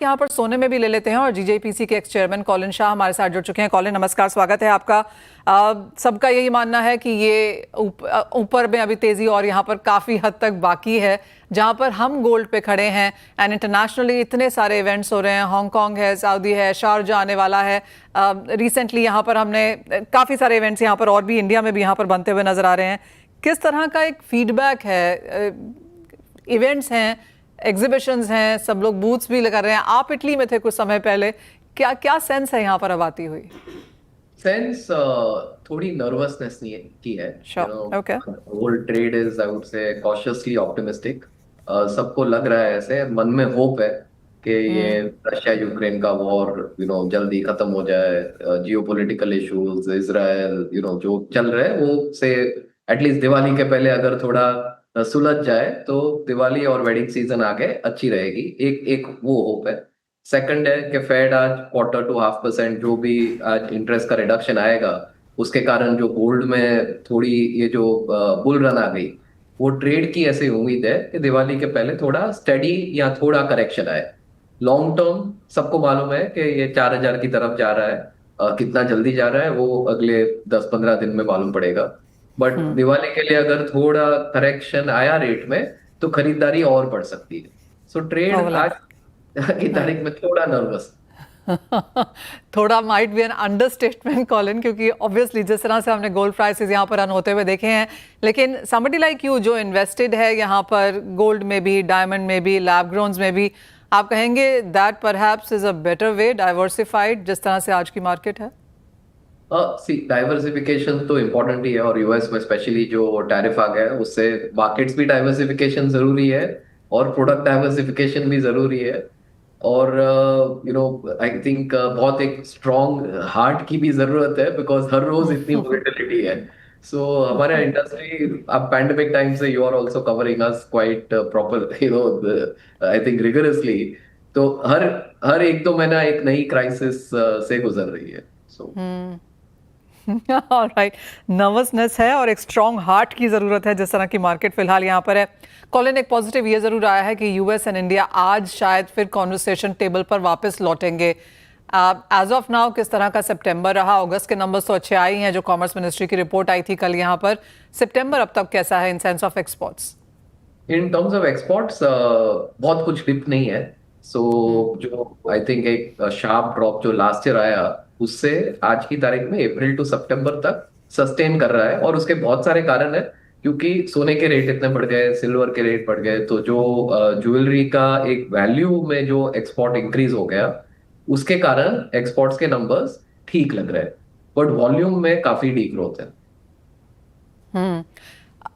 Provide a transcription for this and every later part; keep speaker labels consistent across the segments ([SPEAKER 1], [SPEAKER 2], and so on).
[SPEAKER 1] यहाँ पर सोने में भी ले लेते हैं और जीजेपीसी के एक्स चेयरमैन कॉलिन शाह हमारे साथ जुड़ चुके हैं। कॉलिन, नमस्कार, स्वागत है आपका। सबका यही मानना है कि ये ऊपर में अभी तेजी और यहाँ पर काफी हद तक बाकी है। जहाँ पर हम गोल्ड पे खड़े हैं एंड इंटरनेशनली इतने सारे इवेंट्स हो रहे हैं, हांगकांग है, सऊदी है, शारजा आने वाला है। रिसेंटली यहाँ पर हमने काफी सारे इवेंट्स यहाँ पर और भी इंडिया में भी यहाँ पर बनते हुए नजर आ रहे हैं। किस तरह का एक फीडबैक है? इवेंट्स हैं, एग्जीबिशंस हैं, सब लोग बूथ्स भी लगा रहे हैं। आप इटली में थे कुछ समय पहले, क्या क्या सेंस है यहाँ पर अब आती हुई?
[SPEAKER 2] सेंस थोड़ी नर्वसनेस की है।
[SPEAKER 1] Okay.
[SPEAKER 2] Whole trade is, I would say, cautiously optimistic. सबको लग रहा है, ऐसे मन में होप है कि ये रशिया यूक्रेन का वॉर जल्दी खत्म हो जाए। जियोपॉलिटिकल इश्यूज, इजराइल जो चल रहे हैं वो से एटलीस्ट दिवाली के पहले अगर थोड़ा सुलझ जाए तो दिवाली और वेडिंग सीजन आगे अच्छी रहेगी। एक एक वो होप है। सेकंड है कि फेड आज 1/4 to 0.5% जो भी आज इंटरेस्ट का रिडक्शन आएगा उसके कारण जो गोल्ड में थोड़ी ये जो बुल रन आ गई, वो ट्रेड की ऐसी उम्मीद है कि दिवाली के पहले थोड़ा स्टडी या थोड़ा करेक्शन आए। लॉन्ग टर्म सबको मालूम है कि ये 4,000 की तरफ जा रहा है। कितना जल्दी जा रहा है वो अगले 10-15 दिन में मालूम पड़ेगा। बट दिवाली के लिए अगर थोड़ा करेक्शन आया रेट में तो खरीदारी और बढ़ सकती है। सो ट्रेड आज की तारीख में थोड़ा नर्वस।
[SPEAKER 1] थोड़ा might be an understatement Colin, क्योंकि ऑब्वियसली जिस तरह से हमने गोल्ड प्राइसेस यहाँ पर रन होते हुए देखे हैं, लेकिन समबडी लाइक यू जो इन्वेस्टेड है यहाँ पर गोल्ड में भी, डायमंड में भी, लैब ग्रोन्स में भी, आप कहेंगे that perhaps is a better way, diversified जिस तरह से आज की मार्केट है?
[SPEAKER 2] सी, डाइवर्सिफिकेशन तो इम्पोर्टेंट ही है और यूएस में स्पेशली जो टैरिफ आ गया है उससे मार्केट्स भी डाइवर्सिफिकेशन जरूरी है और प्रोडक्ट डाइवर्सिफिकेशन भी जरूरी है। और आई थिंक बहुत एक स्ट्रॉन्ग हार्ट की भी जरूरत है बिकॉज हर रोज इतनी वोलेटिलिटी है। सो हमारा इंडस्ट्री अब पैंडेमिक टाइम से you are also covering us quite proper I think rigorously. तो हर हर 1-2 महीना एक नई क्राइसिस से गुजर रही है। सो
[SPEAKER 1] ऑलराइट, नर्वसनेस है और एक स्ट्रॉन्ग हार्ट की जरूरत है जिस तरह की मार्केट फिलहाल यहाँ पर है। कॉलिन, एक पॉजिटिव ये जरूर आया है कि यूएस एंड इंडिया आज शायद फिर कॉन्वर्सेशन टेबल पर वापस लौटेंगे। एज ऑफ नाउ किस तरह का सितंबर रहा? अगस्त के नंबर्स तो अच्छे आए हैं, जो कॉमर्स मिनिस्ट्री की रिपोर्ट आई थी कल यहाँ पर। सितंबर अब तक कैसा है in sense of exports?
[SPEAKER 2] In terms of exports बहुत कुछ डिप नहीं है। सो जो आई थिंक एक शार्प ड्रॉप जो लास्ट ईयर आया उससे आज की तारीख में अप्रैल टू सितंबर तक सस्टेन कर रहा है। और उसके बहुत सारे कारण है, क्योंकि सोने के रेट इतने बढ़ गए, सिल्वर के रेट बढ़ गए, तो जो ज्वेलरी का एक वैल्यू में जो एक्सपोर्ट इंक्रीज हो गया उसके कारण एक्सपोर्ट्स के नंबर्स ठीक लग रहे हैं। बट वॉल्यूम में काफी डी ग्रोथ है।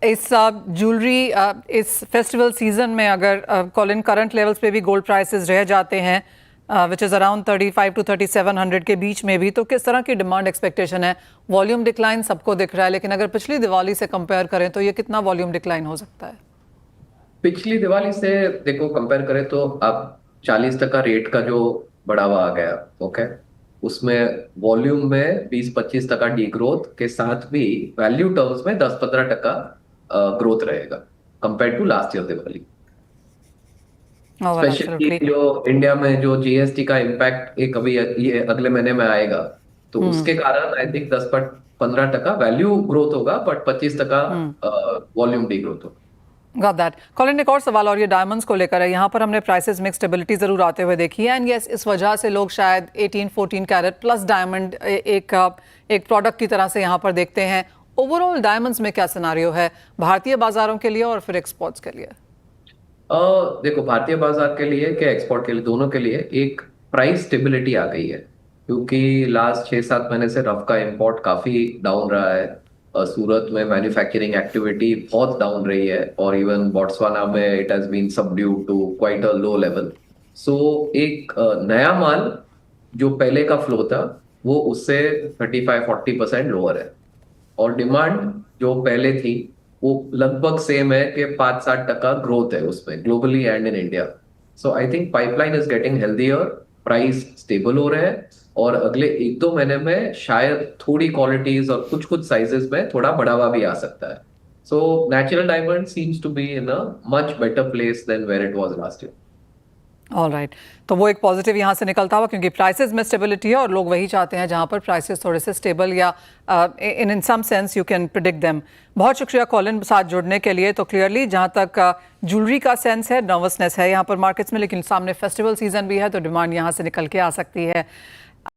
[SPEAKER 1] इस ज्वेलरी इस फेस्टिवल सीजन में अगर कॉलिन करंट लेवल्स पे भी गोल्ड प्राइसेस रह जाते हैं विच इज़ अराउंड 35 to 3700 के बीच में भी, तो किस तरह की डिमांड एक्सपेक्टेशन है? वॉल्यूम डिक्लाइन सबको दिख रहा है, लेकिन अगर पिछली दिवाली से कंपेयर करें तो ये कितना वॉल्यूम डिक्लाइन हो सकता है?
[SPEAKER 2] पिछली दिवाली से देखो कंपेयर करें तो अब 40% रेट का जो बढ़ावा आ गया, ओके, उसमें वॉल्यूम में 20-25% डी ग्रोथ के साथ भी वैल्यू टर्म्स में 10-15% ग्रोथ रहेगा compare to last year Diwali. Specially जो इंडिया में जो जीएसटी का इम्पैक्ट एक अभी ये अगले महीने में आएगा, तो उसके कारण आई थिंक 10-15% वैल्यू ग्रोथ होगा बट 25% वॉल्यूम डी ग्रोथ होगा।
[SPEAKER 1] Got that. कॉलिन, एक और सवाल और ये डायमंड्स को लेकर है। यहाँ पर हमने प्राइसेस में स्टेबिलिटी जरूर आते हुए देखी है एंड यस, इस वजह से लोग शायद 18-14 कैरेट प्लस डायमंड एक प्रोडक्ट की तरह से यहाँ पर देखते हैं। ओवरऑल डायमंड्स में क्या सिनारियो है भारतीय बाजारों के लिए और फिर एक्सपोर्ट्स के लिए?
[SPEAKER 2] देखो, भारतीय बाजार के लिए क्या एक्सपोर्ट के लिए, दोनों के लिए एक प्राइस स्टेबिलिटी आ गई है, क्योंकि लास्ट 6-7 महीने से रफ का इंपोर्ट काफी डाउन रहा है। सूरत में मैन्युफैक्चरिंग एक्टिविटी बहुत डाउन रही है और इवन बोट्सवाना में it has been subdued to quite a low level. So एक नया माल जो पहले का फ्लो था वो उससे 35-40% लोअर है और डिमांड जो पहले थी वो लगभग सेम है कि 5-7% ग्रोथ है उसमें globally and in India. So I think pipeline is getting healthier, price stable हो रहे हैं और अगले 1-2 महीने में शायद थोड़ी क्वालिटीज और कुछ कुछ साइजेस में थोड़ा बढ़ावा भी आ सकता है। So natural diamond seems to be in a much better place than where it was last year.
[SPEAKER 1] All right, तो वो एक पॉजिटिव यहाँ से निकलता हुआ, क्योंकि प्राइसेस में स्टेबिलिटी है और लोग वही चाहते हैं जहाँ पर प्राइसेस थोड़े से स्टेबल या in some sense you can predict them. बहुत शुक्रिया कॉलिन साथ जुड़ने के लिए। तो क्लियरली जहाँ तक ज्वेलरी का सेंस है, नर्वसनेस है यहाँ पर मार्केट्स में, लेकिन सामने फेस्टिवल सीजन भी है तो डिमांड यहाँ से निकल के आ सकती है।